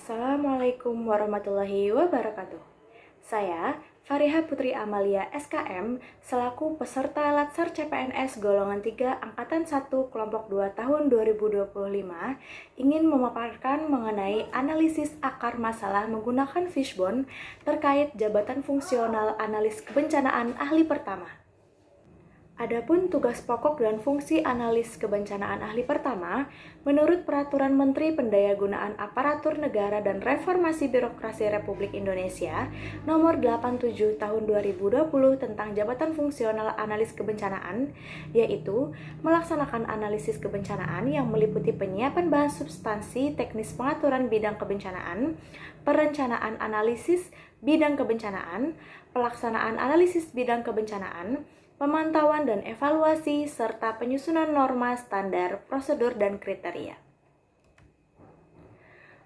Assalamualaikum warahmatullahi wabarakatuh. Saya, Fariha Putri Amalia SKM, selaku peserta Latsar CPNS Golongan 3 Angkatan 1 Kelompok 2 tahun 2025, ingin memaparkan mengenai analisis akar masalah menggunakan fishbone terkait jabatan fungsional analis kebencanaan ahli pertama. Adapun tugas pokok dan fungsi analis kebencanaan ahli pertama, menurut Peraturan Menteri Pendayagunaan Aparatur Negara dan Reformasi Birokrasi Republik Indonesia Nomor 87 Tahun 2020 tentang jabatan fungsional analis kebencanaan, yaitu melaksanakan analisis kebencanaan yang meliputi penyiapan bahan substansi teknis pengaturan bidang kebencanaan, perencanaan analisis bidang kebencanaan, pelaksanaan analisis bidang kebencanaan, pemantauan dan evaluasi, serta penyusunan norma, standar, prosedur, dan kriteria.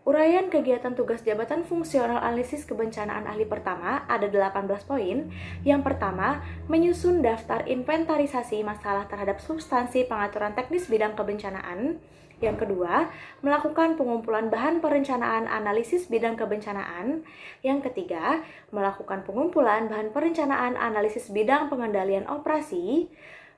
Uraian kegiatan tugas jabatan fungsional analisis kebencanaan ahli pertama ada 18 poin. Yang pertama, menyusun daftar inventarisasi masalah terhadap substansi pengaturan teknis bidang kebencanaan. Yang kedua, melakukan pengumpulan bahan perencanaan analisis bidang kebencanaan. Yang ketiga, melakukan pengumpulan bahan perencanaan analisis bidang pengendalian operasi.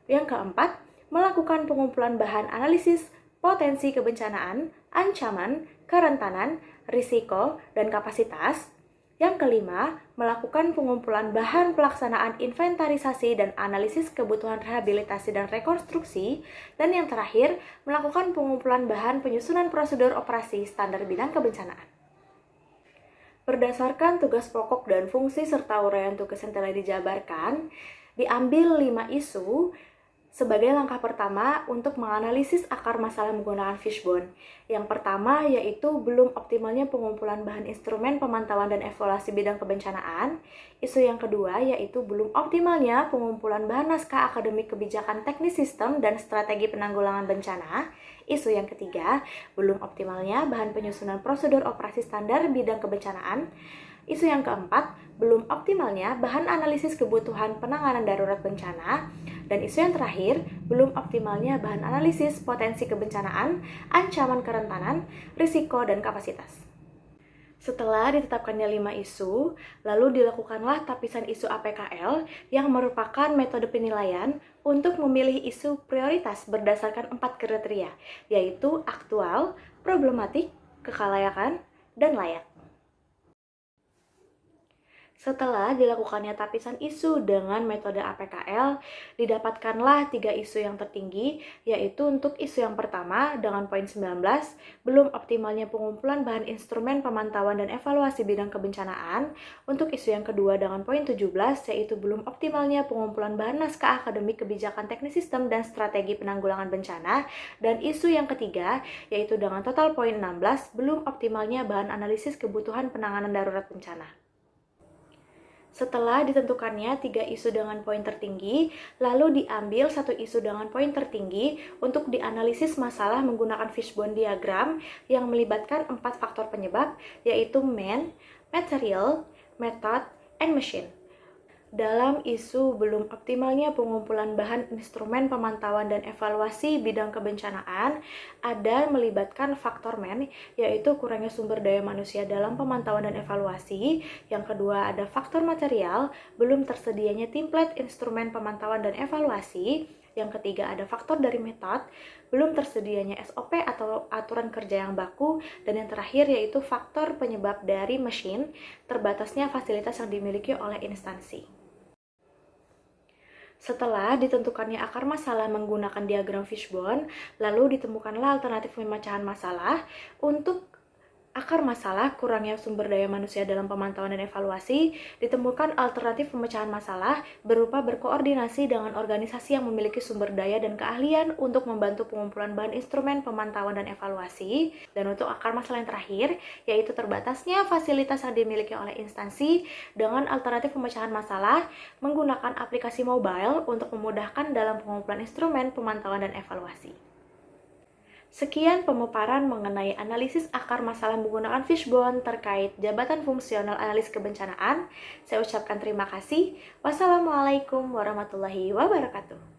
Yang keempat, melakukan pengumpulan bahan analisis potensi kebencanaan, ancaman, kerentanan, risiko, dan kapasitas. Yang kelima, melakukan pengumpulan bahan pelaksanaan inventarisasi dan analisis kebutuhan rehabilitasi dan rekonstruksi. Dan yang terakhir, melakukan pengumpulan bahan penyusunan prosedur operasi standar bidang kebencanaan. Berdasarkan tugas pokok dan fungsi serta uraian tugas yang telah dijabarkan, diambil 5 isu sebagai langkah pertama untuk menganalisis akar masalah menggunakan fishbone. Yang pertama yaitu belum optimalnya pengumpulan bahan instrumen pemantauan dan evaluasi bidang kebencanaan. Isu yang kedua yaitu belum optimalnya pengumpulan bahan naskah akademik kebijakan teknis sistem dan strategi penanggulangan bencana. Isu yang ketiga, belum optimalnya bahan penyusunan prosedur operasi standar bidang kebencanaan. Isu yang keempat, belum optimalnya bahan analisis kebutuhan penanganan darurat bencana. Dan isu yang terakhir, belum optimalnya bahan analisis potensi kebencanaan, ancaman kerentanan, risiko, dan kapasitas. Setelah ditetapkannya 5 isu, lalu dilakukanlah tapisan isu APKL yang merupakan metode penilaian untuk memilih isu prioritas berdasarkan 4 kriteria, yaitu aktual, problematik, kekalayakan, dan layak. Setelah dilakukannya tapisan isu dengan metode APKL, didapatkanlah 3 isu yang tertinggi, yaitu untuk isu yang pertama dengan poin 19, belum optimalnya pengumpulan bahan instrumen pemantauan dan evaluasi bidang kebencanaan. Untuk isu yang kedua dengan poin 17, yaitu belum optimalnya pengumpulan bahan naskah akademik kebijakan teknis sistem dan strategi penanggulangan bencana. Dan isu yang ketiga, yaitu dengan total poin 16, belum optimalnya bahan analisis kebutuhan penanganan darurat bencana. Setelah ditentukannya 3 isu dengan poin tertinggi, lalu diambil 1 isu dengan poin tertinggi untuk dianalisis masalah menggunakan fishbone diagram yang melibatkan 4 faktor penyebab, yaitu man, material, method, and machine. Dalam isu belum optimalnya pengumpulan bahan instrumen pemantauan dan evaluasi bidang kebencanaan, ada melibatkan faktor man, yaitu kurangnya sumber daya manusia dalam pemantauan dan evaluasi. Yang kedua ada faktor material, belum tersedianya template instrumen pemantauan dan evaluasi. Yang ketiga ada faktor dari metode, belum tersedianya SOP atau aturan kerja yang baku. Dan yang terakhir yaitu faktor penyebab dari mesin, terbatasnya fasilitas yang dimiliki oleh instansi. Setelah ditentukannya akar masalah menggunakan diagram fishbone, lalu ditemukanlah alternatif pemecahan masalah. Untuk akar masalah kurangnya sumber daya manusia dalam pemantauan dan evaluasi, ditemukan alternatif pemecahan masalah berupa berkoordinasi dengan organisasi yang memiliki sumber daya dan keahlian untuk membantu pengumpulan bahan instrumen pemantauan dan evaluasi. Dan untuk akar masalah yang terakhir, yaitu terbatasnya fasilitas yang dimiliki oleh instansi, dengan alternatif pemecahan masalah menggunakan aplikasi mobile untuk memudahkan dalam pengumpulan instrumen pemantauan dan evaluasi. Sekian pemaparan mengenai analisis akar masalah menggunakan fishbone terkait jabatan fungsional analis kebencanaan. Saya ucapkan terima kasih. Wassalamualaikum warahmatullahi wabarakatuh.